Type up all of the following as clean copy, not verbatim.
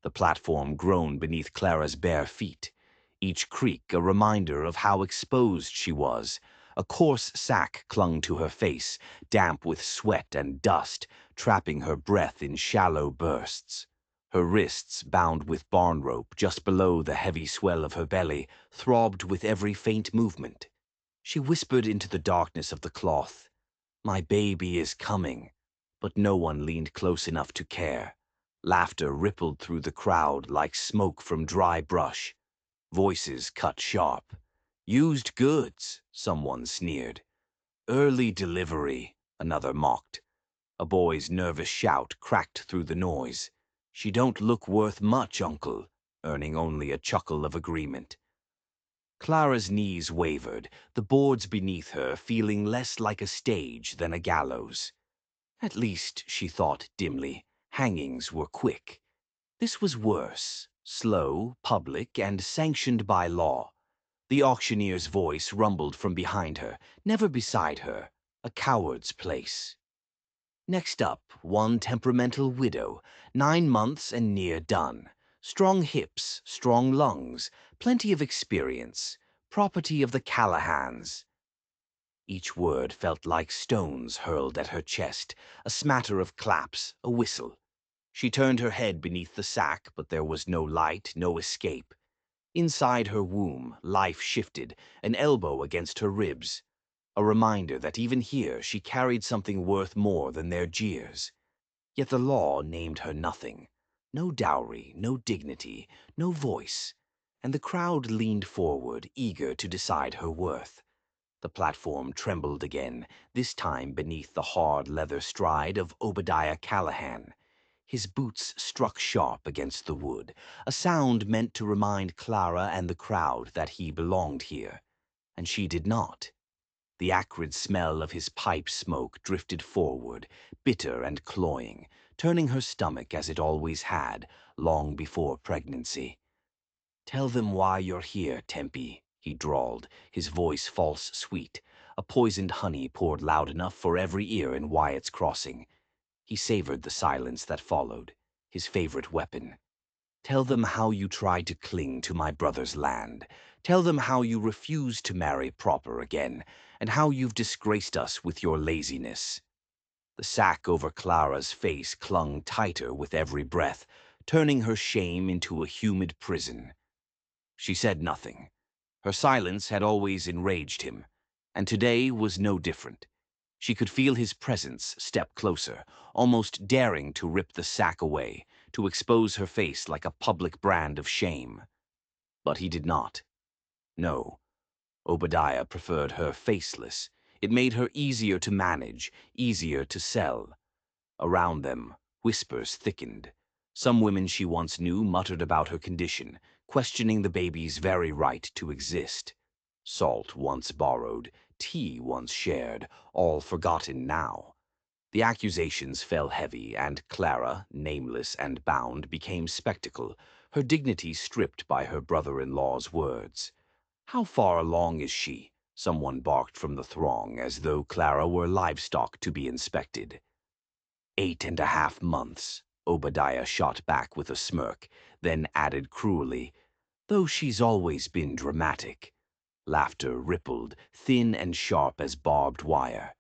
The platform groaned beneath Clara's bare feet, each creak a reminder of how exposed she was. A coarse sack clung to her face, damp with sweat and dust, trapping her breath in shallow bursts. Her wrists, bound with barn rope just below the heavy swell of her belly, throbbed with every faint movement. She whispered into the darkness of the cloth, "My baby is coming," but no one leaned close enough to care. Laughter rippled through the crowd like smoke from dry brush. Voices cut sharp. "Used goods," someone sneered. "Early delivery," another mocked. A boy's nervous shout cracked through the noise. "She don't look worth much, uncle," earning only a chuckle of agreement. Clara's knees wavered, the boards beneath her feeling less like a stage than a gallows. At least, she thought dimly, hangings were quick. This was worse, slow, public, and sanctioned by law. The auctioneer's voice rumbled from behind her, never beside her, a coward's place. Next up, one temperamental widow, 9 months and near done. Strong hips, strong lungs, plenty of experience, property of the Callahans. Each word felt like stones hurled at her chest, a smatter of claps, a whistle. She turned her head beneath the sack, but there was no light, no escape. Inside her womb, life shifted, an elbow against her ribs. A reminder that even here she carried something worth more than their jeers. Yet the law named her nothing. No dowry, no dignity, no voice. And the crowd leaned forward, eager to decide her worth. The platform trembled again, this time beneath the hard leather stride of Obadiah Callahan. His boots struck sharp against the wood, a sound meant to remind Clara and the crowd that he belonged here. And she did not. The acrid smell of his pipe smoke drifted forward, bitter and cloying, turning her stomach as it always had, long before pregnancy. "Tell them why you're here, Tempe," he drawled, his voice false sweet, a poisoned honey poured loud enough for every ear in Wyatt's Crossing. He savored the silence that followed, his favorite weapon. "Tell them how you tried to cling to my brother's land. Tell them how you refused to marry proper again, and how you've disgraced us with your laziness." The sack over Clara's face clung tighter with every breath, turning her shame into a humid prison. She said nothing. Her silence had always enraged him, and today was no different. She could feel his presence step closer, almost daring to rip the sack away, to expose her face like a public brand of shame. But he did not. No, Obadiah preferred her faceless. It made her easier to manage, easier to sell. Around them, whispers thickened. Some women she once knew muttered about her condition, questioning the baby's very right to exist. Salt once borrowed, tea once shared, all forgotten now. The accusations fell heavy, and Clara, nameless and bound, became spectacle, her dignity stripped by her brother-in-law's words. "How far along is she?" someone barked from the throng, as though Clara were livestock to be inspected. 8.5 months, Obadiah shot back with a smirk, then added cruelly, "though she's always been dramatic." Laughter rippled, thin and sharp as barbed wire.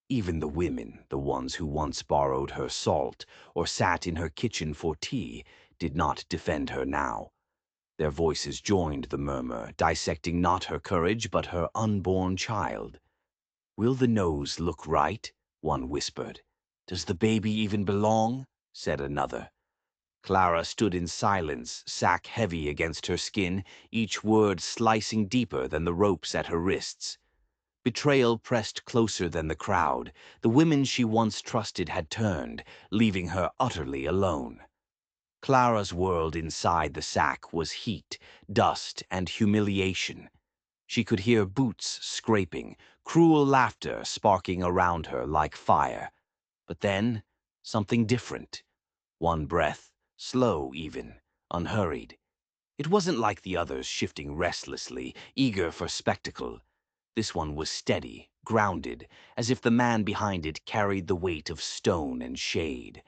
Even the women, the ones who once borrowed her salt or sat in her kitchen for tea, did not defend her now. Their voices joined the murmur, dissecting not her courage but her unborn child. "Will the nose look right?" one whispered. "Does the baby even belong?" said another. Clara stood in silence, sack heavy against her skin, each word slicing deeper than the ropes at her wrists. Betrayal pressed closer than the crowd. The women she once trusted had turned, leaving her utterly alone. Clara's world inside the sack was heat, dust, and humiliation. She could hear boots scraping, cruel laughter sparking around her like fire. But then, something different. One breath, slow even, unhurried. It wasn't like the others shifting restlessly, eager for spectacle. This one was steady, grounded, as if the man behind it carried the weight of stone and shade.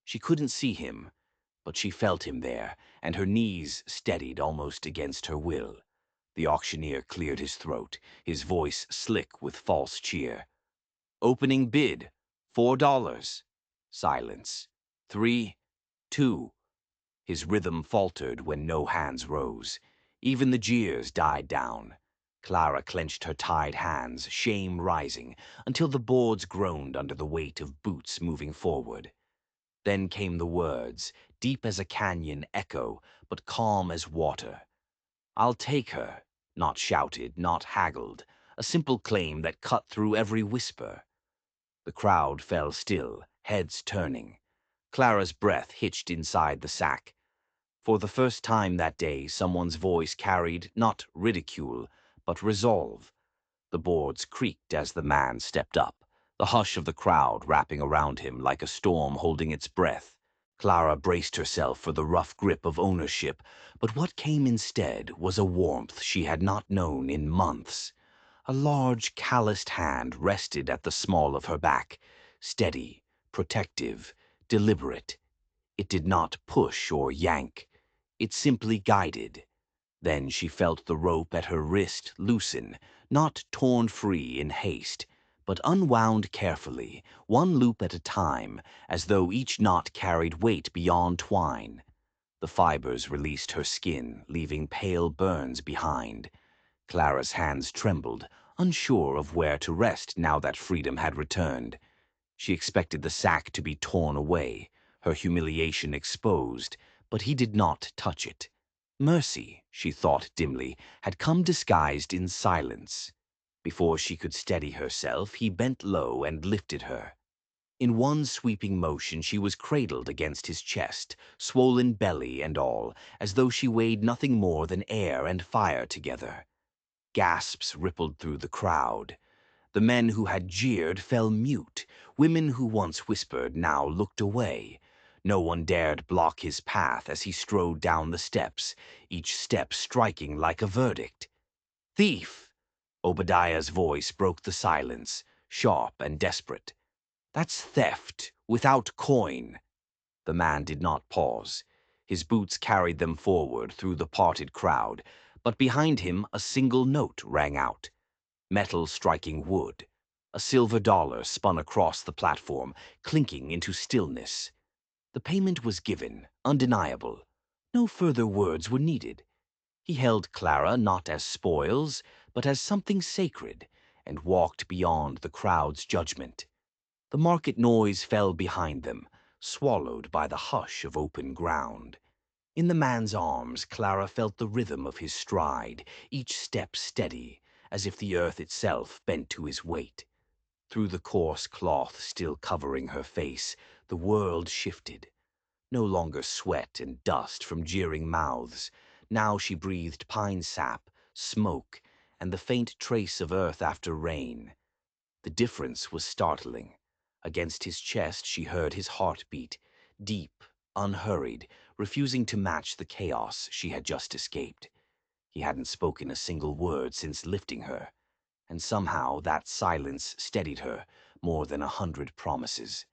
She couldn't see him, But she felt him there, and her knees steadied almost against her will. The auctioneer cleared his throat, his voice slick with false cheer. "Opening bid, $4. Silence. 3, 2. His rhythm faltered when no hands rose. Even the jeers died down. Clara clenched her tied hands, shame rising, until the boards groaned under the weight of boots moving forward. Then came the words, deep as a canyon echo, but calm as water. "I'll take her," not shouted, not haggled, a simple claim that cut through every whisper. The crowd fell still, heads turning. Clara's breath hitched inside the sack. For the first time that day, someone's voice carried not ridicule, but resolve. The boards creaked as the man stepped up, the hush of the crowd wrapping around him like a storm holding its breath. Clara braced herself for the rough grip of ownership, but what came instead was a warmth she had not known in months. A large, calloused hand rested at the small of her back, steady, protective, deliberate. It did not push or yank. It simply guided. Then she felt the rope at her wrist loosen, not torn free in haste, but unwound carefully, one loop at a time, as though each knot carried weight beyond twine. The fibers released her skin, leaving pale burns behind. Clara's hands trembled, unsure of where to rest now that freedom had returned. She expected the sack to be torn away, her humiliation exposed, but he did not touch it. Mercy, she thought dimly, had come disguised in silence. Before she could steady herself, he bent low and lifted her. In one sweeping motion she was cradled against his chest, swollen belly and all, as though she weighed nothing more than air and fire together. Gasps rippled through the crowd. The men who had jeered fell mute. Women who once whispered now looked away. No one dared block his path as he strode down the steps, each step striking like a verdict. "Thief!" Obadiah's voice broke the silence, sharp and desperate. "That's theft, without coin." The man did not pause. His boots carried them forward through the parted crowd, but behind him a single note rang out. Metal striking wood. A silver dollar spun across the platform, clinking into stillness. The payment was given, undeniable. No further words were needed. He held Clara not as spoils, but as something sacred, and walked beyond the crowd's judgment. The market noise fell behind them, swallowed by the hush of open ground. In the man's arms, Clara felt the rhythm of his stride, each step steady, as if the earth itself bent to his weight. Through the coarse cloth still covering her face, the world shifted. No longer sweat and dust from jeering mouths. Now she breathed pine sap, smoke, and the faint trace of earth after rain. The difference was startling. Against his chest she heard his heartbeat, deep, unhurried, refusing to match the chaos she had just escaped. He hadn't spoken a single word since lifting her, and somehow that silence steadied her more than 100 promises.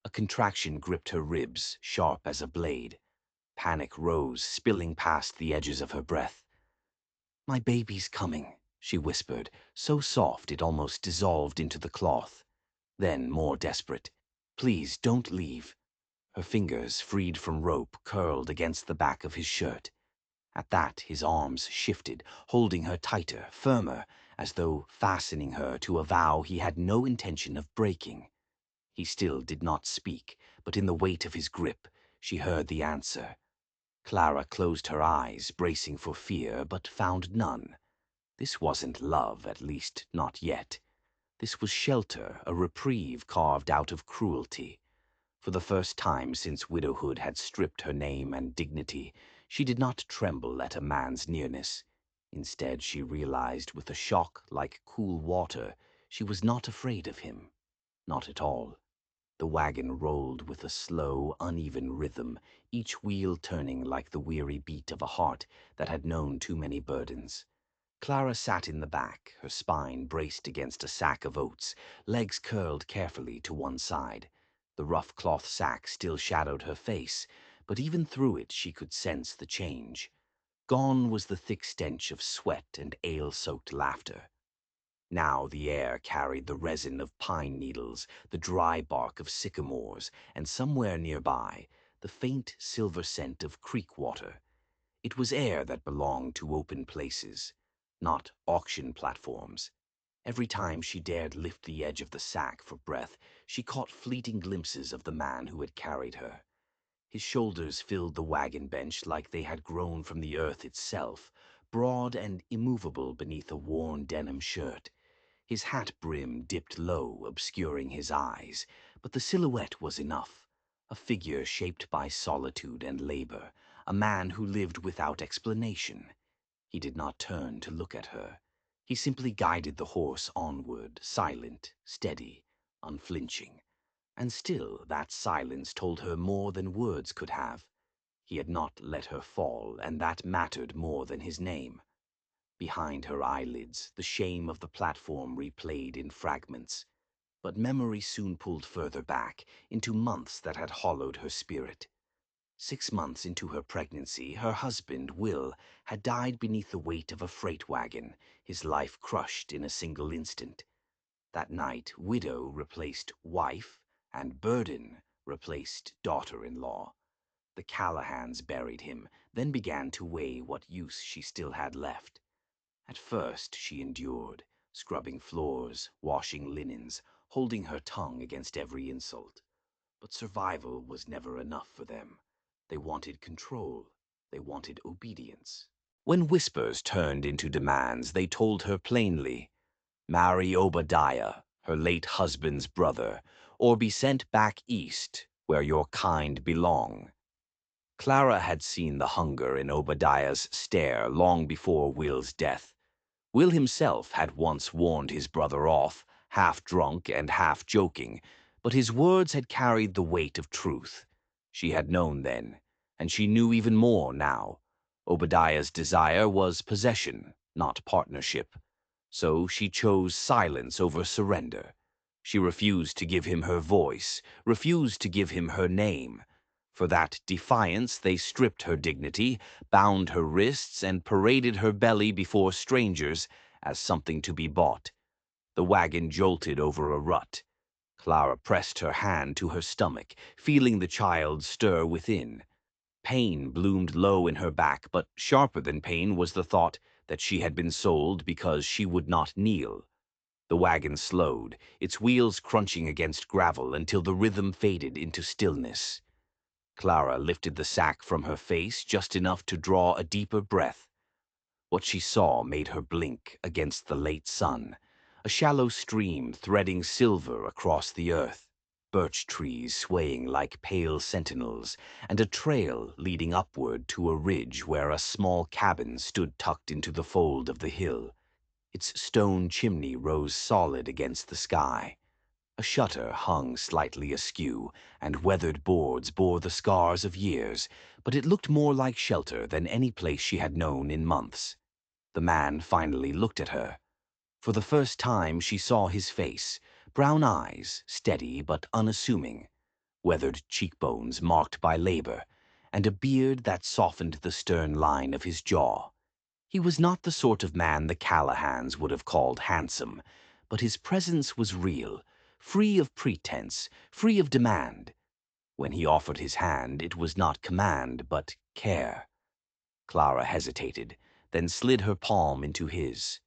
A contraction gripped her ribs, sharp as a blade. Panic rose, spilling past the edges of her breath. "My baby's coming," she whispered, so soft it almost dissolved into the cloth. Then, more desperate, "Please don't leave." Her fingers, freed from rope, curled against the back of his shirt. At that, his arms shifted, holding her tighter, firmer, as though fastening her to a vow he had no intention of breaking. He still did not speak, but in the weight of his grip, she heard the answer. Clara closed her eyes, bracing for fear, but found none. This wasn't love, at least not yet. This was shelter, a reprieve carved out of cruelty. For the first time since widowhood had stripped her name and dignity, she did not tremble at a man's nearness. Instead, she realized with a shock like cool water, she was not afraid of him. Not at all. The wagon rolled with a slow, uneven rhythm, each wheel turning like the weary beat of a heart that had known too many burdens. Clara sat in the back, her spine braced against a sack of oats, legs curled carefully to one side. The rough cloth sack still shadowed her face, but even through it she could sense the change. Gone was the thick stench of sweat and ale-soaked laughter. Now the air carried the resin of pine needles, the dry bark of sycamores, and somewhere nearby, the faint silver scent of creek water. It was air that belonged to open places, not auction platforms. Every time she dared lift the edge of the sack for breath, she caught fleeting glimpses of the man who had carried her. His shoulders filled the wagon bench like they had grown from the earth itself, broad and immovable beneath a worn denim shirt. His hat brim dipped low, obscuring his eyes, but the silhouette was enough. A figure shaped by solitude and labor, a man who lived without explanation. He did not turn to look at her. He simply guided the horse onward, silent, steady, unflinching. And still that silence told her more than words could have. He had not let her fall, and that mattered more than his name. Behind her eyelids, the shame of the platform replayed in fragments. But memory soon pulled further back, into months that had hollowed her spirit. 6 months into her pregnancy, her husband, Will, had died beneath the weight of a freight wagon, his life crushed in a single instant. That night, widow replaced wife, and burden replaced daughter-in-law. The Callahans buried him, then began to weigh what use she still had left. At first she endured, scrubbing floors, washing linens, holding her tongue against every insult. But survival was never enough for them. They wanted control. They wanted obedience. When whispers turned into demands, they told her plainly, marry Obadiah, her late husband's brother, or be sent back east, where your kind belong. Clara had seen the hunger in Obadiah's stare long before Will's death. Will himself had once warned his brother off, half drunk and half joking, but his words had carried the weight of truth. She had known then, and she knew even more now. Obadiah's desire was possession, not partnership. So she chose silence over surrender. She refused to give him her voice, refused to give him her name. For that defiance, they stripped her dignity, bound her wrists, and paraded her belly before strangers as something to be bought. The wagon jolted over a rut. Clara pressed her hand to her stomach, feeling the child stir within. Pain bloomed low in her back, but sharper than pain was the thought that she had been sold because she would not kneel. The wagon slowed, its wheels crunching against gravel until the rhythm faded into stillness. Clara lifted the sack from her face just enough to draw a deeper breath. What she saw made her blink against the late sun, a shallow stream threading silver across the earth, birch trees swaying like pale sentinels, and a trail leading upward to a ridge where a small cabin stood tucked into the fold of the hill. Its stone chimney rose solid against the sky. A shutter hung slightly askew, and weathered boards bore the scars of years, but it looked more like shelter than any place she had known in months. The man finally looked at her. For the first time she saw his face, brown eyes, steady but unassuming, weathered cheekbones marked by labor, and a beard that softened the stern line of his jaw. He was not the sort of man the Callahans would have called handsome, but his presence was real, free of pretense, free of demand. When he offered his hand, it was not command, but care. Clara hesitated, then slid her palm into his.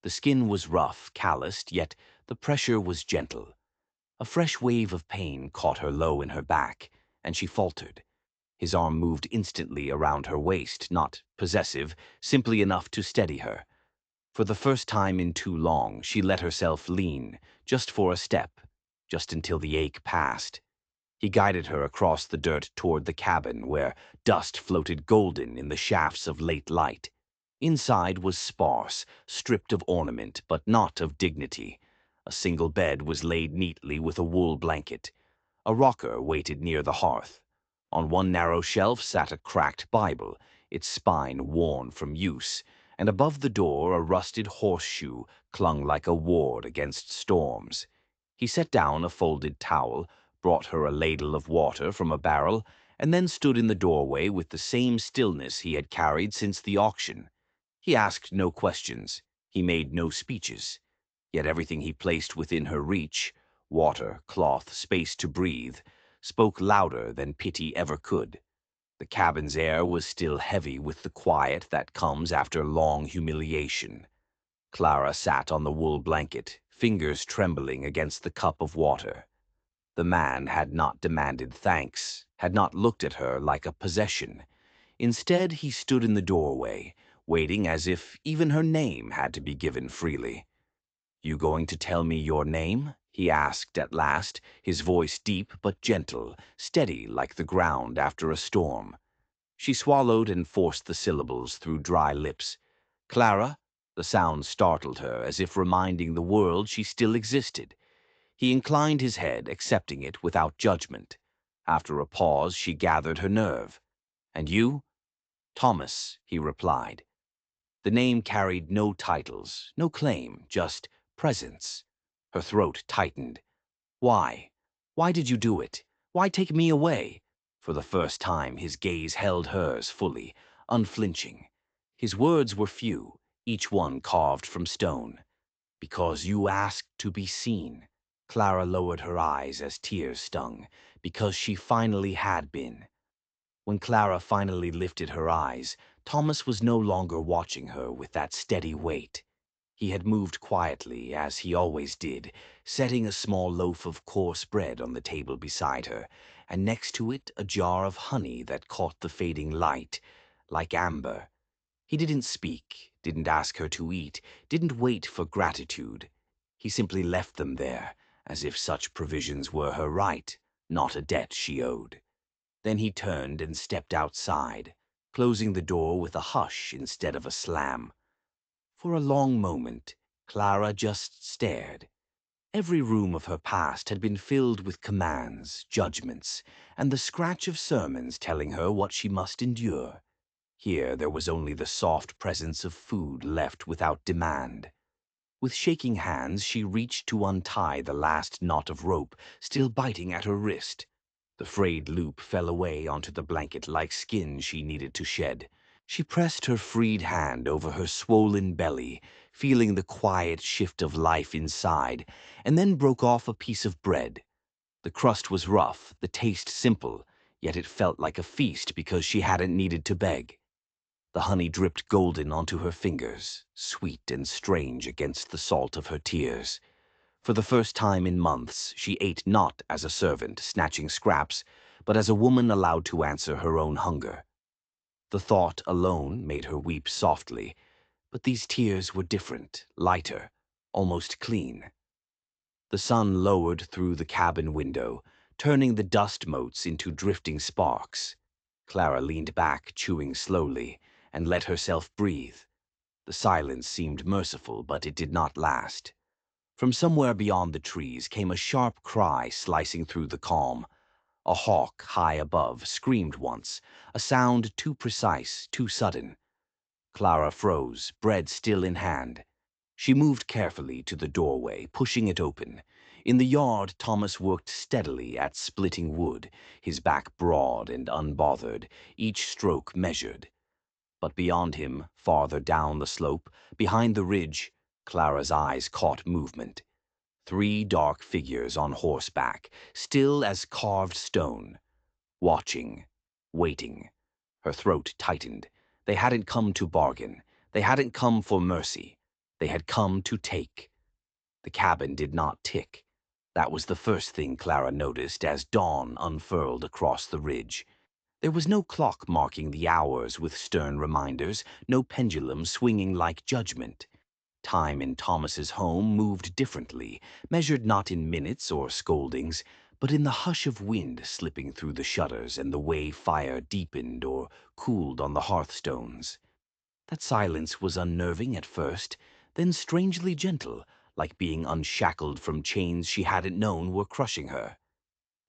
The skin was rough, calloused, yet the pressure was gentle. A fresh wave of pain caught her low in her back, and she faltered. His arm moved instantly around her waist, not possessive, simply enough to steady her. For the first time in too long, she let herself lean, just for a step, just until the ache passed. He guided her across the dirt toward the cabin, where dust floated golden in the shafts of late light. Inside was sparse, stripped of ornament, but not of dignity. A single bed was laid neatly with a wool blanket. A rocker waited near the hearth. On one narrow shelf sat a cracked Bible, its spine worn from use, and above the door a rusted horseshoe clung like a ward against storms. He set down a folded towel, brought her a ladle of water from a barrel, and then stood in the doorway with the same stillness he had carried since the auction. He asked no questions. He made no speeches. Yet everything he placed within her reach, water, cloth, space to breathe, spoke louder than pity ever could. The cabin's air was still heavy with the quiet that comes after long humiliation. Clara sat on the wool blanket, fingers trembling against the cup of water. The man had not demanded thanks, had not looked at her like a possession. Instead, he stood in the doorway, waiting as if even her name had to be given freely. "You going to tell me your name?" he asked at last, his voice deep but gentle, steady like the ground after a storm. She swallowed and forced the syllables through dry lips. "Clara?" The sound startled her, as if reminding the world she still existed. He inclined his head, accepting it without judgment. After a pause, she gathered her nerve. "And you?" "Thomas," he replied. The name carried no titles, no claim, just presence. Her throat tightened. "Why? Why did you do it? Why take me away?" For the first time, his gaze held hers fully, unflinching. His words were few, each one carved from stone. "Because you asked to be seen." Clara lowered her eyes as tears stung. Because she finally had been. When Clara finally lifted her eyes, Thomas was no longer watching her with that steady weight. He had moved quietly, as he always did, setting a small loaf of coarse bread on the table beside her, and next to it a jar of honey that caught the fading light, like amber. He didn't speak, didn't ask her to eat, didn't wait for gratitude. He simply left them there, as if such provisions were her right, not a debt she owed. Then he turned and stepped outside, closing the door with a hush instead of a slam. For a long moment, Clara just stared. Every room of her past had been filled with commands, judgments, and the scratch of sermons telling her what she must endure. Here there was only the soft presence of food left without demand. With shaking hands, she reached to untie the last knot of rope still biting at her wrist. The frayed loop fell away onto the blanket like skin she needed to shed. She pressed her freed hand over her swollen belly, feeling the quiet shift of life inside, and then broke off a piece of bread. The crust was rough, the taste simple, yet it felt like a feast because she hadn't needed to beg. The honey dripped golden onto her fingers, sweet and strange against the salt of her tears. For the first time in months, she ate not as a servant, snatching scraps, but as a woman allowed to answer her own hunger. The thought alone made her weep softly, but these tears were different, lighter, almost clean. The sun lowered through the cabin window, turning the dust motes into drifting sparks. Clara leaned back, chewing slowly, and let herself breathe. The silence seemed merciful, but it did not last. From somewhere beyond the trees came a sharp cry slicing through the calm. A hawk high above screamed once, a sound too precise, too sudden. Clara froze, bread still in hand. She moved carefully to the doorway, pushing it open. In the yard, Thomas worked steadily at splitting wood, his back broad and unbothered, each stroke measured. But beyond him, farther down the slope, behind the ridge, Clara's eyes caught movement. 3 dark figures on horseback, still as carved stone. Watching, waiting. Her throat tightened. They hadn't come to bargain. They hadn't come for mercy. They had come to take. The cabin did not tick. That was the first thing Clara noticed as dawn unfurled across the ridge. There was no clock marking the hours with stern reminders, no pendulum swinging like judgment. Time in Thomas's home moved differently, measured not in minutes or scoldings, but in the hush of wind slipping through the shutters and the way fire deepened or cooled on the hearthstones. That silence was unnerving at first, then strangely gentle, like being unshackled from chains she hadn't known were crushing her.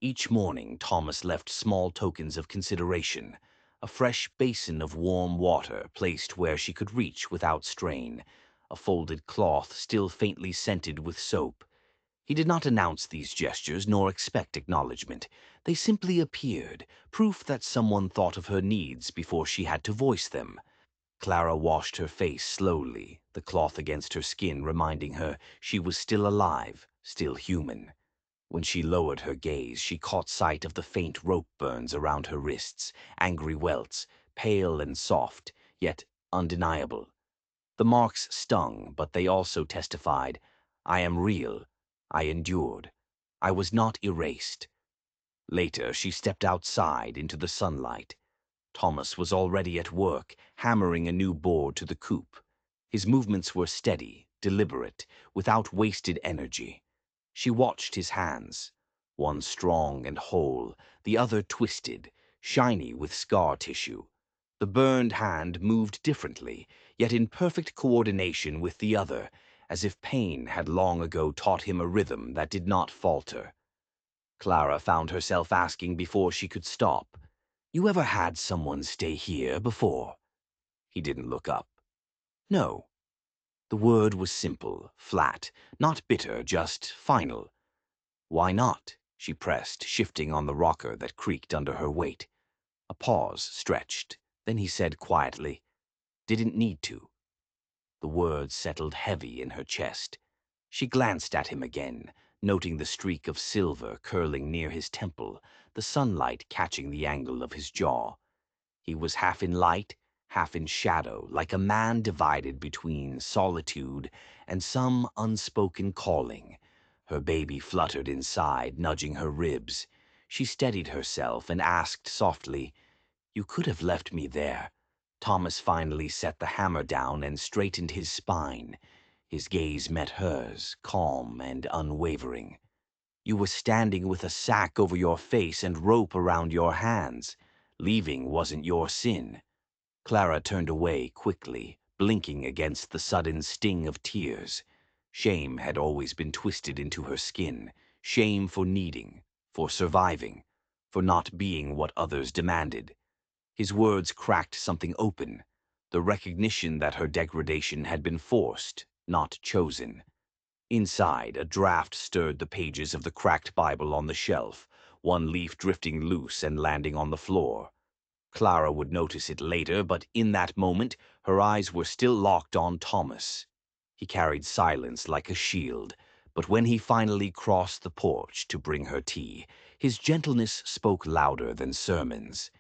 Each morning Thomas left small tokens of consideration, a fresh basin of warm water placed where she could reach without strain, a folded cloth still faintly scented with soap. He did not announce these gestures nor expect acknowledgement. They simply appeared, proof that someone thought of her needs before she had to voice them. Clara washed her face slowly, the cloth against her skin reminding her she was still alive, still human. When she lowered her gaze, she caught sight of the faint rope burns around her wrists, angry welts, pale and soft, yet undeniable. The marks stung, but they also testified, I am real, I endured, I was not erased. Later, she stepped outside into the sunlight. Thomas was already at work, hammering a new board to the coop. His movements were steady, deliberate, without wasted energy. She watched his hands, one strong and whole, the other twisted, shiny with scar tissue. The burned hand moved differently, yet in perfect coordination with the other, as if pain had long ago taught him a rhythm that did not falter. Clara found herself asking before she could stop, "You ever had someone stay here before?" He didn't look up. No. The word was simple, flat, not bitter, just final. "Why not?" she pressed, shifting on the rocker that creaked under her weight. A pause stretched. Then he said quietly, "Didn't need to." The words settled heavy in her chest. She glanced at him again, noting the streak of silver curling near his temple, the sunlight catching the angle of his jaw. He was half in light, half in shadow, like a man divided between solitude and some unspoken calling. Her baby fluttered inside, nudging her ribs. She steadied herself and asked softly, "You could have left me there." Thomas finally set the hammer down and straightened his spine. His gaze met hers, calm and unwavering. "You were standing with a sack over your face and rope around your hands. Leaving wasn't your sin." Clara turned away quickly, blinking against the sudden sting of tears. Shame had always been twisted into her skin. Shame for needing, for surviving, for not being what others demanded. His words cracked something open, the recognition that her degradation had been forced, not chosen. Inside, a draft stirred the pages of the cracked Bible on the shelf, one leaf drifting loose and landing on the floor. Clara would notice it later, but in that moment, her eyes were still locked on Thomas. He carried silence like a shield, but when he finally crossed the porch to bring her tea, his gentleness spoke louder than sermons.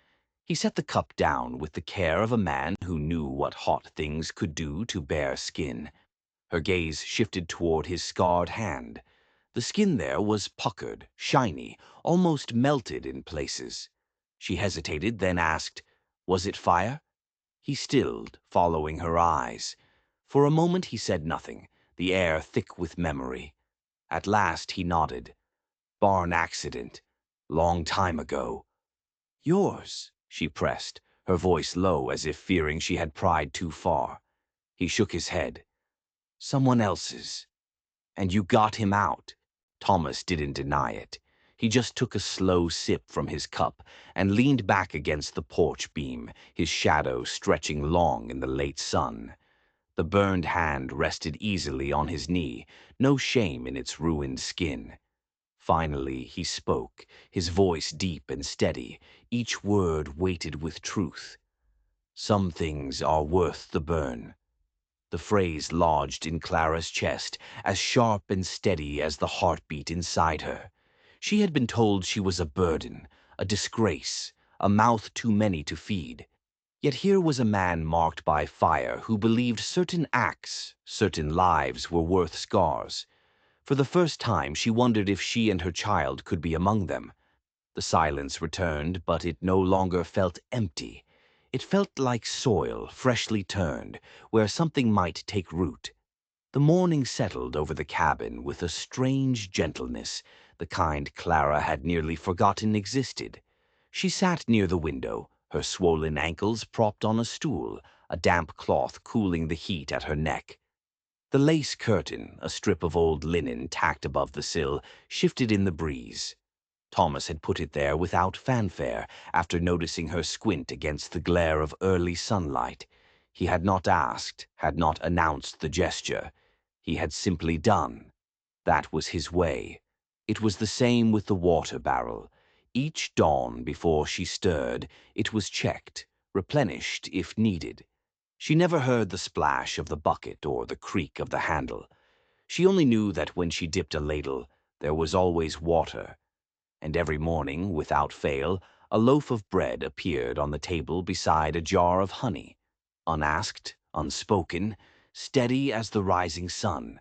He set the cup down with the care of a man who knew what hot things could do to bare skin. Her gaze shifted toward his scarred hand. The skin there was puckered, shiny, almost melted in places. She hesitated, then asked, "Was it fire?" He stilled, following her eyes. For a moment he said nothing, the air thick with memory. At last he nodded. "Barn accident. Long time ago." "Yours?" she pressed, her voice low as if fearing she had pried too far. He shook his head. "Someone else's." "And you got him out." Thomas didn't deny it. He just took a slow sip from his cup and leaned back against the porch beam, his shadow stretching long in the late sun. The burned hand rested easily on his knee, no shame in its ruined skin. Finally he spoke, his voice deep and steady, each word weighted with truth. "Some things are worth the burn." The phrase lodged in Clara's chest, as sharp and steady as the heartbeat inside her. She had been told she was a burden, a disgrace, a mouth too many to feed. Yet here was a man marked by fire who believed certain acts, certain lives were worth scars. For the first time she wondered if she and her child could be among them. The silence returned, but it no longer felt empty. It felt like soil freshly turned, where something might take root. The morning settled over the cabin with a strange gentleness, the kind Clara had nearly forgotten existed. She sat near the window, her swollen ankles propped on a stool, a damp cloth cooling the heat at her neck. The lace curtain, a strip of old linen tacked above the sill, shifted in the breeze. Thomas had put it there without fanfare, after noticing her squint against the glare of early sunlight. He had not asked, had not announced the gesture. He had simply done. That was his way. It was the same with the water barrel. Each dawn before she stirred, it was checked, replenished if needed. She never heard the splash of the bucket or the creak of the handle. She only knew that when she dipped a ladle, there was always water. And every morning, without fail, a loaf of bread appeared on the table beside a jar of honey, unasked, unspoken, steady as the rising sun.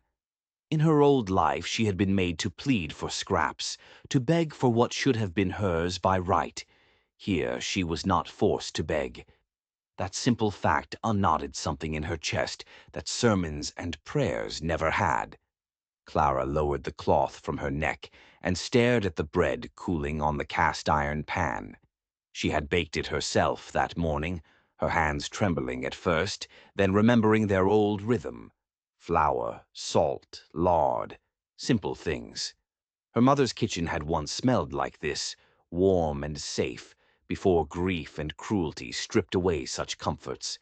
In her old life she had been made to plead for scraps, to beg for what should have been hers by right. Here she was not forced to beg. That simple fact unknotted something in her chest that sermons and prayers never had. Clara lowered the cloth from her neck and stared at the bread cooling on the cast-iron pan. She had baked it herself that morning, her hands trembling at first, then remembering their old rhythm. Flour, salt, lard, simple things. Her mother's kitchen had once smelled like this, warm and safe, before grief and cruelty stripped away such comforts.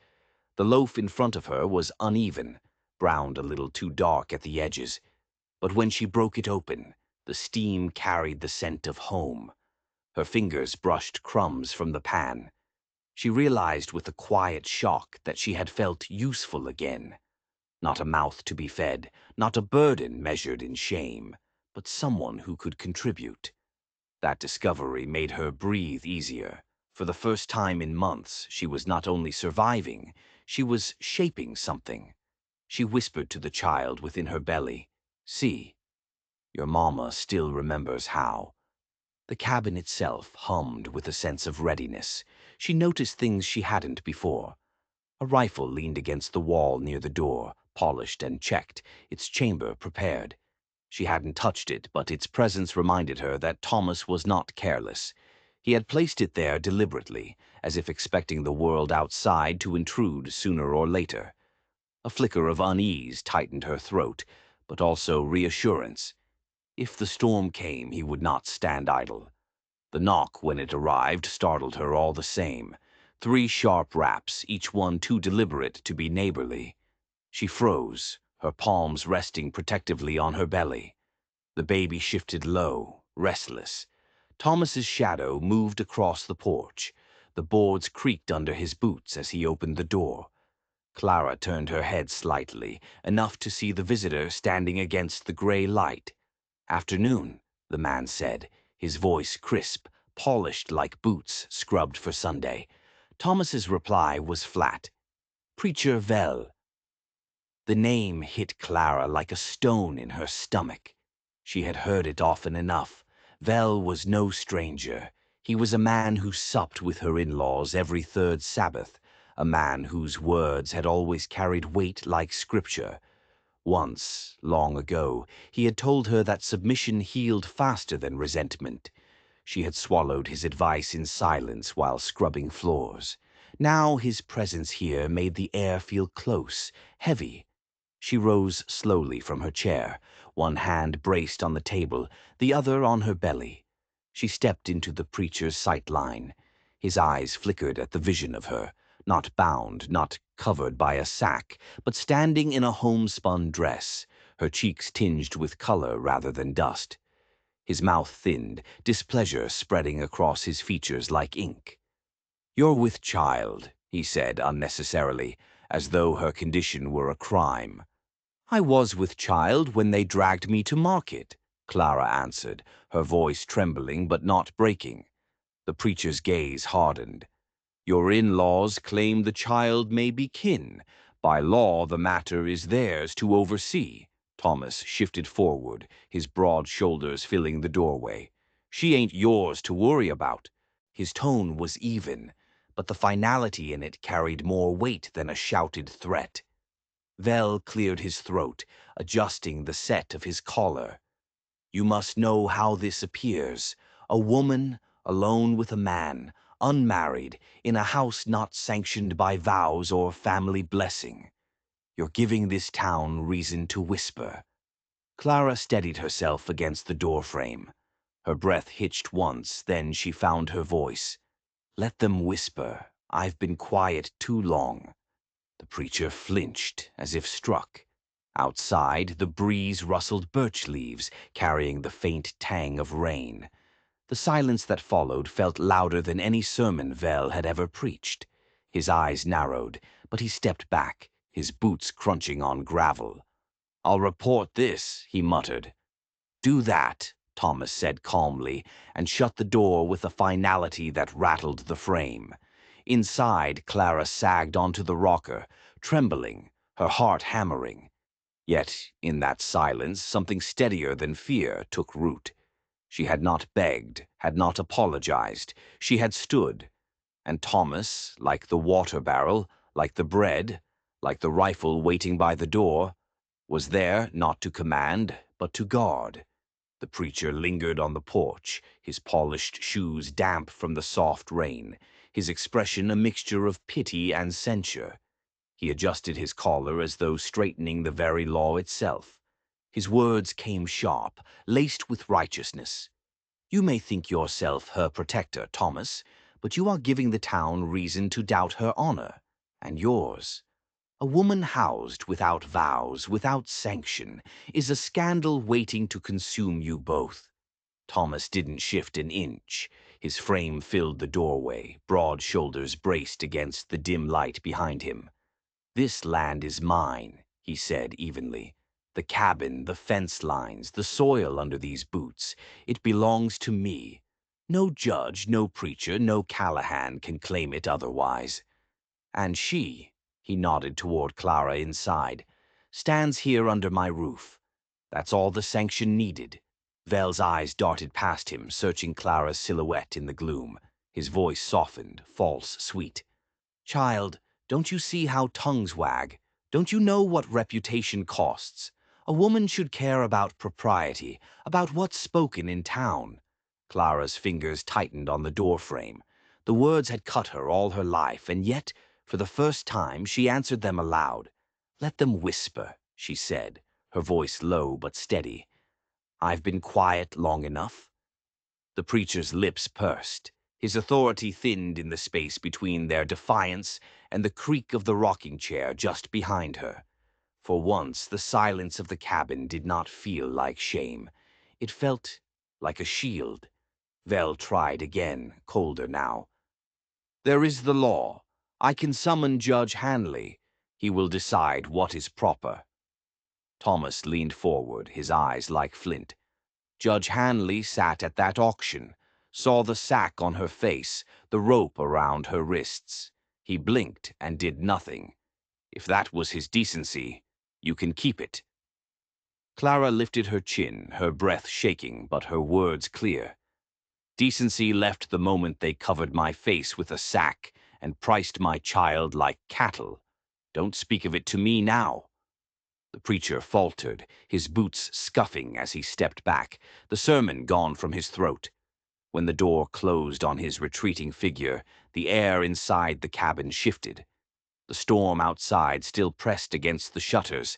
The loaf in front of her was uneven, browned a little too dark at the edges. But when she broke it open, the steam carried the scent of home. Her fingers brushed crumbs from the pan. She realized with a quiet shock that she had felt useful again. Not a mouth to be fed, not a burden measured in shame, but someone who could contribute. That discovery made her breathe easier. For the first time in months, she was not only surviving, she was shaping something. She whispered to the child within her belly, "See, your mama still remembers how." The cabin itself hummed with a sense of readiness. She noticed things she hadn't before. A rifle leaned against the wall near the door, polished and checked, its chamber prepared. She hadn't touched it, but its presence reminded her that Thomas was not careless. He had placed it there deliberately, as if expecting the world outside to intrude sooner or later. A flicker of unease tightened her throat, but also reassurance. If the storm came, he would not stand idle. The knock, when it arrived, startled her all the same. 3 sharp raps, each one too deliberate to be neighborly. She froze, her palms resting protectively on her belly. The baby shifted low, restless. Thomas's shadow moved across the porch. The boards creaked under his boots as he opened the door. Clara turned her head slightly, enough to see the visitor standing against the gray light. "Afternoon," the man said, his voice crisp, polished like boots scrubbed for Sunday. Thomas's reply was flat. "Preacher Vel." The name hit Clara like a stone in her stomach. She had heard it often enough. Vel was no stranger. He was a man who supped with her in-laws every third Sabbath, a man whose words had always carried weight like scripture. Once, long ago, he had told her that submission healed faster than resentment. She had swallowed his advice in silence while scrubbing floors. Now his presence here made the air feel close, heavy. She rose slowly from her chair, one hand braced on the table, the other on her belly. She stepped into the preacher's sight line. His eyes flickered at the vision of her, not bound, not covered by a sack, but standing in a homespun dress, her cheeks tinged with color rather than dust. His mouth thinned, displeasure spreading across his features like ink. "You're with child," he said unnecessarily, as though her condition were a crime. "I was with child when they dragged me to market," Clara answered, her voice trembling but not breaking. The preacher's gaze hardened. "Your in-laws claim the child may be kin. By law, the matter is theirs to oversee." Thomas shifted forward, his broad shoulders filling the doorway. "She ain't yours to worry about." His tone was even, but the finality in it carried more weight than a shouted threat. Vel cleared his throat, adjusting the set of his collar. "You must know how this appears. A woman, alone with a man, unmarried, in a house not sanctioned by vows or family blessing. You're giving this town reason to whisper." Clara steadied herself against the doorframe. Her breath hitched once, then she found her voice. "Let them whisper. I've been quiet too long." The preacher flinched, as if struck. Outside, the breeze rustled birch leaves, carrying the faint tang of rain. The silence that followed felt louder than any sermon Vel had ever preached. His eyes narrowed, but he stepped back, his boots crunching on gravel. "I'll report this," he muttered. "Do that," Thomas said calmly, and shut the door with a finality that rattled the frame. Inside, Clara sagged onto the rocker, trembling, her heart hammering. Yet, in that silence, something steadier than fear took root. She had not begged, had not apologized. She had stood. And Thomas, like the water barrel, like the bread, like the rifle waiting by the door, was there not to command, but to guard. The preacher lingered on the porch, his polished shoes damp from the soft rain, his expression a mixture of pity and censure. He adjusted his collar as though straightening the very law itself. His words came sharp, laced with righteousness. "You may think yourself her protector, Thomas, but you are giving the town reason to doubt her honor, and yours. A woman housed without vows, without sanction, is a scandal waiting to consume you both." Thomas didn't shift an inch. His frame filled the doorway, broad shoulders braced against the dim light behind him. "This land is mine," he said evenly. "The cabin, the fence lines, the soil under these boots. It belongs to me. No judge, no preacher, no Callahan can claim it otherwise. And she," he nodded toward Clara inside, "stands here under my roof. That's all the sanction needed." Vel's eyes darted past him, searching Clara's silhouette in the gloom. His voice softened, false, sweet. "Child, don't you see how tongues wag? Don't you know what reputation costs? A woman should care about propriety, about what's spoken in town." Clara's fingers tightened on the doorframe. The words had cut her all her life, and yet, for the first time, she answered them aloud. "Let them whisper," she said, her voice low but steady. "I've been quiet long enough." The preacher's lips pursed. His authority thinned in the space between their defiance and the creak of the rocking chair just behind her. For once, the silence of the cabin did not feel like shame. It felt like a shield. Vel tried again, colder now. "There is the law. I can summon Judge Hanley. He will decide what is proper." Thomas leaned forward, his eyes like flint. "Judge Hanley sat at that auction, saw the sack on her face, the rope around her wrists. He blinked and did nothing. If that was his decency, you can keep it." Clara lifted her chin, her breath shaking, but her words clear. "Decency left the moment they covered my face with a sack and priced my child like cattle. Don't speak of it to me now." The preacher faltered, his boots scuffing as he stepped back, the sermon gone from his throat. When the door closed on his retreating figure, the air inside the cabin shifted. The storm outside still pressed against the shutters,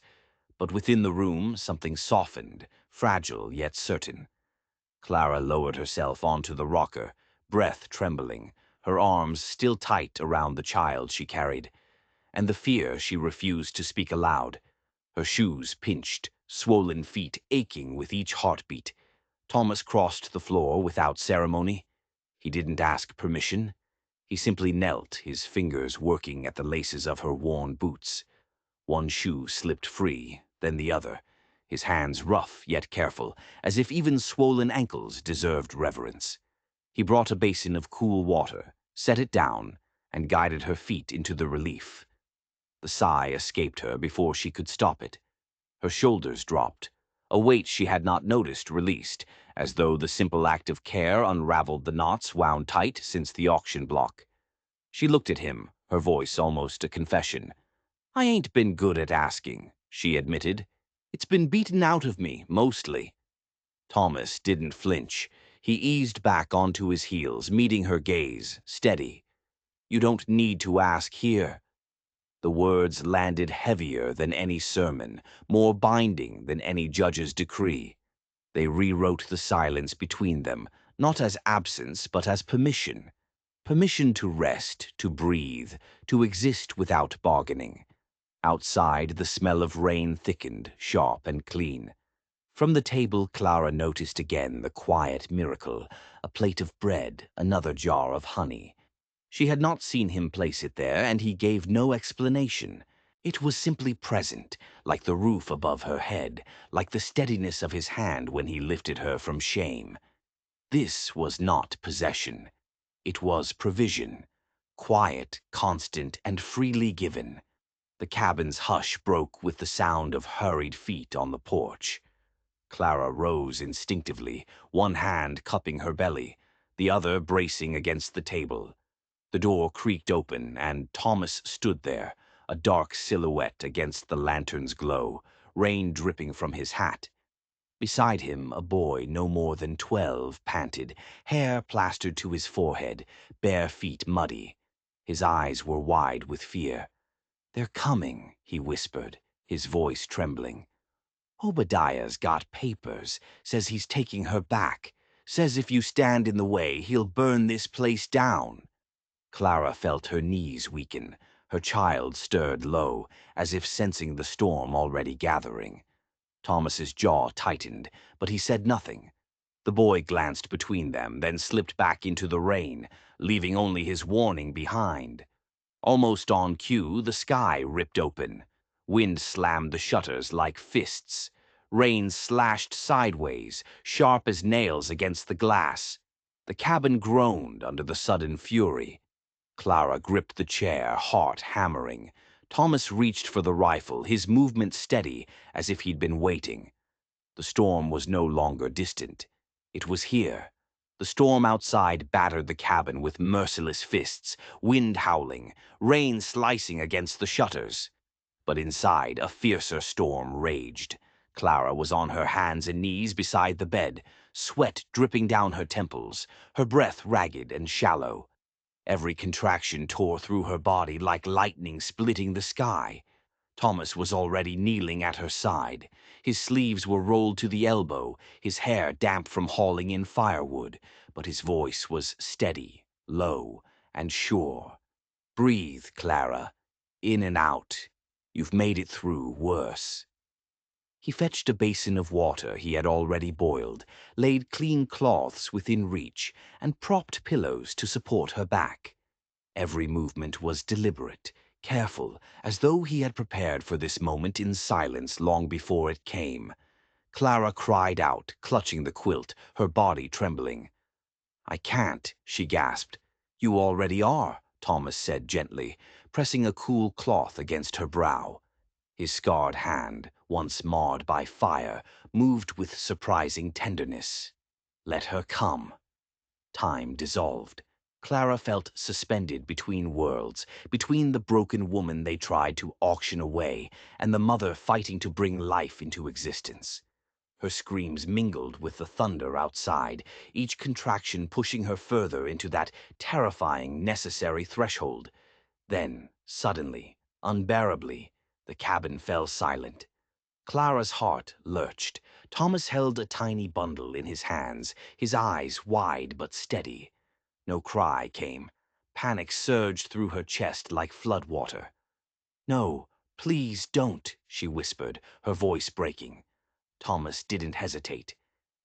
but within the room something softened, fragile yet certain. Clara lowered herself onto the rocker, breath trembling, her arms still tight around the child she carried, and the fear she refused to speak aloud. Her shoes pinched, swollen feet aching with each heartbeat. Thomas crossed the floor without ceremony. He didn't ask permission. He simply knelt, his fingers working at the laces of her worn boots. One shoe slipped free, then the other, his hands rough yet careful, as if even swollen ankles deserved reverence. He brought a basin of cool water, set it down, and guided her feet into the relief. The sigh escaped her before she could stop it. Her shoulders dropped. A weight she had not noticed released, as though the simple act of care unraveled the knots wound tight since the auction block. She looked at him, her voice almost a confession. "I ain't been good at asking," she admitted. "It's been beaten out of me, mostly." Thomas didn't flinch. He eased back onto his heels, meeting her gaze, steady. "You don't need to ask here." The words landed heavier than any sermon, more binding than any judge's decree. They rewrote the silence between them, not as absence, but as permission. Permission to rest, to breathe, to exist without bargaining. Outside, the smell of rain thickened, sharp and clean. From the table, Clara noticed again the quiet miracle, a plate of bread, another jar of honey. She had not seen him place it there, and he gave no explanation. It was simply present, like the roof above her head, like the steadiness of his hand when he lifted her from shame. This was not possession. It was provision, quiet, constant, and freely given. The cabin's hush broke with the sound of hurried feet on the porch. Clara rose instinctively, one hand cupping her belly, the other bracing against the table. The door creaked open, and Thomas stood there, a dark silhouette against the lantern's glow, rain dripping from his hat. Beside him, a boy no more than 12 panted, hair plastered to his forehead, bare feet muddy. His eyes were wide with fear. "They're coming," he whispered, his voice trembling. "Obadiah's got papers, says he's taking her back, says if you stand in the way, he'll burn this place down." Clara felt her knees weaken. Her child stirred low, as if sensing the storm already gathering. Thomas's jaw tightened, but he said nothing. The boy glanced between them, then slipped back into the rain, leaving only his warning behind. Almost on cue, the sky ripped open. Wind slammed the shutters like fists. Rain slashed sideways, sharp as nails against the glass. The cabin groaned under the sudden fury. Clara gripped the chair, heart hammering. Thomas reached for the rifle, his movement steady, as if he'd been waiting. The storm was no longer distant. It was here. The storm outside battered the cabin with merciless fists, wind howling, rain slicing against the shutters. But inside, a fiercer storm raged. Clara was on her hands and knees beside the bed, sweat dripping down her temples, her breath ragged and shallow. Every contraction tore through her body like lightning splitting the sky. Thomas was already kneeling at her side. His sleeves were rolled to the elbow, his hair damp from hauling in firewood, but his voice was steady, low, and sure. "Breathe, Clara. In and out. You've made it through worse." He fetched a basin of water he had already boiled, laid clean cloths within reach, and propped pillows to support her back. Every movement was deliberate, careful, as though he had prepared for this moment in silence long before it came. Clara cried out, clutching the quilt, her body trembling. "I can't," she gasped. "You already are," Thomas said gently, pressing a cool cloth against her brow. His scarred hand, once marred by fire, moved with surprising tenderness. Let her come. Time dissolved. Clara felt suspended between worlds, between the broken woman they tried to auction away and the mother fighting to bring life into existence. Her screams mingled with the thunder outside, each contraction pushing her further into that terrifying, necessary threshold. Then, suddenly, unbearably, the cabin fell silent. Clara's heart lurched. Thomas held a tiny bundle in his hands, his eyes wide but steady. No cry came. Panic surged through her chest like floodwater. "No, please don't," she whispered, her voice breaking. Thomas didn't hesitate.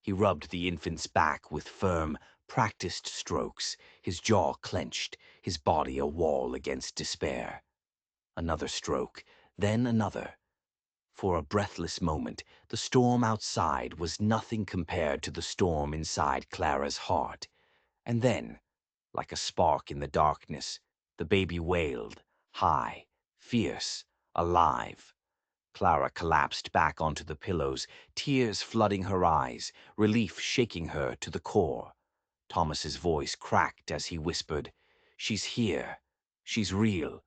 He rubbed the infant's back with firm, practiced strokes, his jaw clenched, his body a wall against despair. Another stroke, then another. For a breathless moment, the storm outside was nothing compared to the storm inside Clara's heart. And then, like a spark in the darkness, the baby wailed, high, fierce, alive. Clara collapsed back onto the pillows, tears flooding her eyes, relief shaking her to the core. Thomas's voice cracked as he whispered, "She's here. She's real."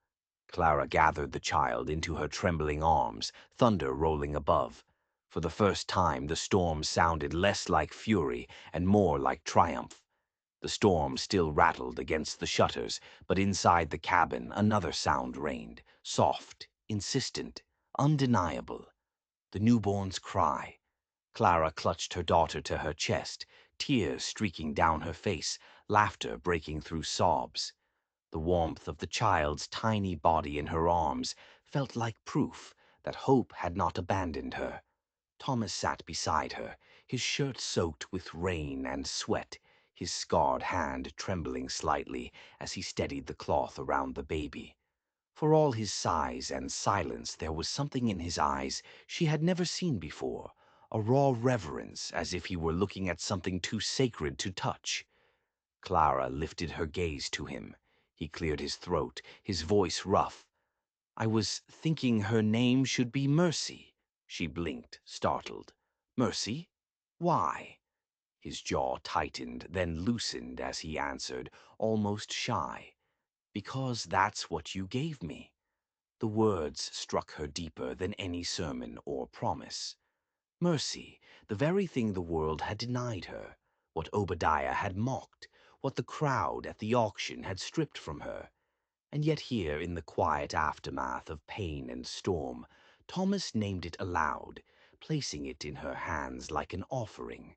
Clara gathered the child into her trembling arms, thunder rolling above. For the first time, the storm sounded less like fury and more like triumph. The storm still rattled against the shutters, but inside the cabin another sound reigned, soft, insistent, undeniable. The newborn's cry. Clara clutched her daughter to her chest, tears streaking down her face, laughter breaking through sobs. The warmth of the child's tiny body in her arms felt like proof that hope had not abandoned her. Thomas sat beside her, his shirt soaked with rain and sweat, his scarred hand trembling slightly as he steadied the cloth around the baby. For all his size and silence, there was something in his eyes she had never seen before, a raw reverence as if he were looking at something too sacred to touch. Clara lifted her gaze to him. He cleared his throat, his voice rough. "I was thinking her name should be Mercy." She blinked, startled. "Mercy? Why?" His jaw tightened, then loosened as he answered, almost shy. "Because that's what you gave me." The words struck her deeper than any sermon or promise. Mercy, the very thing the world had denied her, what Obadiah had mocked, what the crowd at the auction had stripped from her. And yet here, in the quiet aftermath of pain and storm, Thomas named it aloud, placing it in her hands like an offering.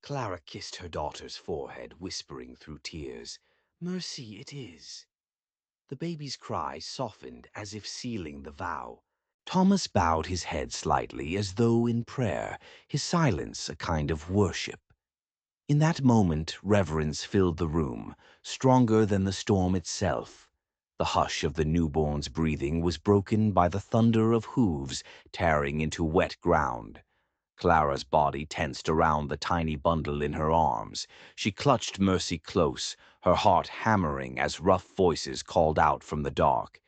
Clara kissed her daughter's forehead, whispering through tears, "Mercy it is." The baby's cry softened as if sealing the vow. Thomas bowed his head slightly as though in prayer, his silence a kind of worship. In that moment reverence filled the room, stronger than the storm itself. The hush of the newborn's breathing was broken by the thunder of hooves tearing into wet ground. Clara's body tensed around the tiny bundle in her arms. She clutched Mercy close, her heart hammering as rough voices called out from the dark.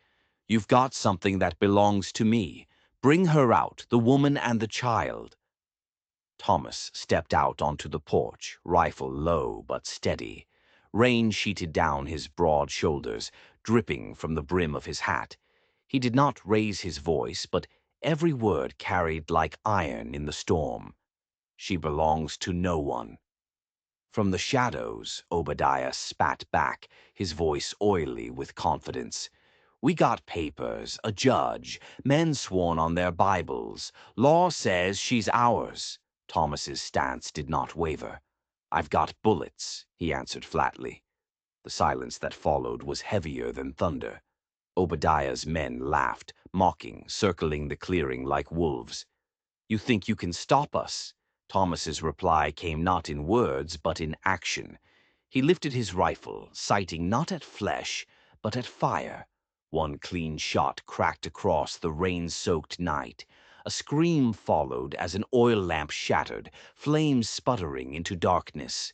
"You've got something that belongs to me. Bring her out, the woman and the child." Thomas stepped out onto the porch, rifle low but steady. Rain sheeted down his broad shoulders, dripping from the brim of his hat. He did not raise his voice, but every word carried like iron in the storm. "She belongs to no one." From the shadows, Obadiah spat back, his voice oily with confidence. "We got papers, a judge, men sworn on their Bibles. Law says she's ours." Thomas's stance did not waver. "I've got bullets," he answered flatly. The silence that followed was heavier than thunder. Obadiah's men laughed, mocking, circling the clearing like wolves. "You think you can stop us?" Thomas's reply came not in words, but in action. He lifted his rifle, sighting not at flesh, but at fire. One clean shot cracked across the rain-soaked night. A scream followed as an oil lamp shattered, flames sputtering into darkness.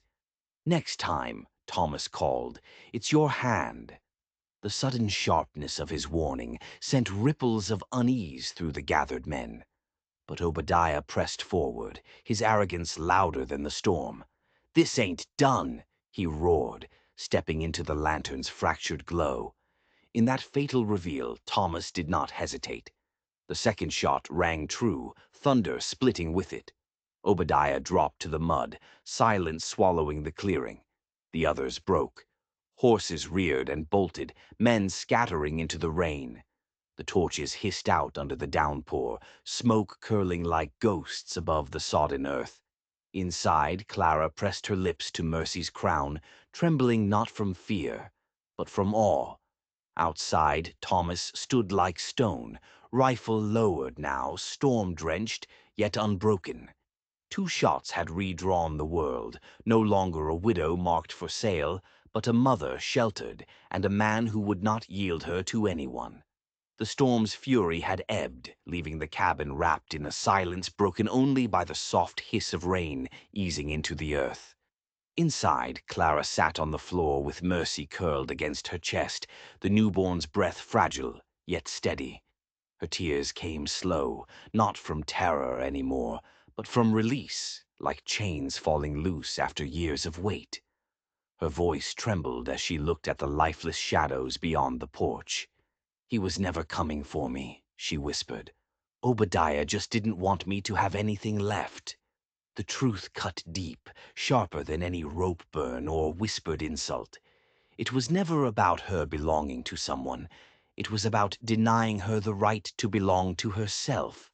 "Next time," Thomas called, "it's your hand." The sudden sharpness of his warning sent ripples of unease through the gathered men. But Obadiah pressed forward, his arrogance louder than the storm. "This ain't done," he roared, stepping into the lantern's fractured glow. In that fatal reveal, Thomas did not hesitate. The second shot rang true, thunder splitting with it. Obadiah dropped to the mud, silence swallowing the clearing. The others broke. Horses reared and bolted, men scattering into the rain. The torches hissed out under the downpour, smoke curling like ghosts above the sodden earth. Inside, Clara pressed her lips to Mercy's crown, trembling not from fear, but from awe. Outside, Thomas stood like stone, rifle lowered now, storm-drenched, yet unbroken. 2 shots had redrawn the world, no longer a widow marked for sale, but a mother sheltered, and a man who would not yield her to anyone. The storm's fury had ebbed, leaving the cabin wrapped in a silence broken only by the soft hiss of rain easing into the earth. Inside, Clara sat on the floor with Mercy curled against her chest, the newborn's breath fragile, yet steady. Her tears came slow, not from terror anymore, but from release, like chains falling loose after years of weight. Her voice trembled as she looked at the lifeless shadows beyond the porch. "He was never coming for me," she whispered. "Obadiah just didn't want me to have anything left." The truth cut deep, sharper than any rope burn or whispered insult. It was never about her belonging to someone. It was about denying her the right to belong to herself.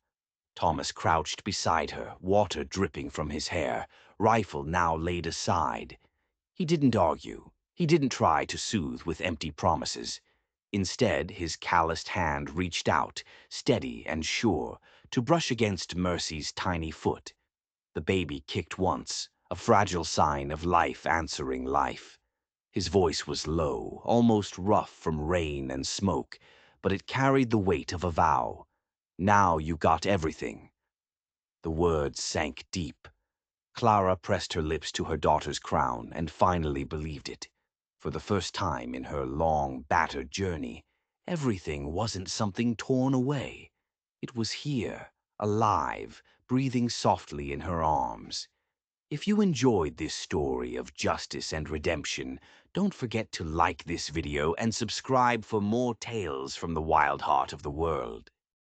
Thomas crouched beside her, water dripping from his hair, rifle now laid aside. He didn't argue. He didn't try to soothe with empty promises. Instead, his calloused hand reached out, steady and sure, to brush against Mercy's tiny foot. The baby kicked once, a fragile sign of life answering life. His voice was low, almost rough from rain and smoke, but it carried the weight of a vow. "Now you got everything." The words sank deep. Clara pressed her lips to her daughter's crown and finally believed it. For the first time in her long, battered journey, everything wasn't something torn away. It was here, alive, breathing softly in her arms. If you enjoyed this story of justice and redemption, don't forget to like this video and subscribe for more tales from the wild heart of the world.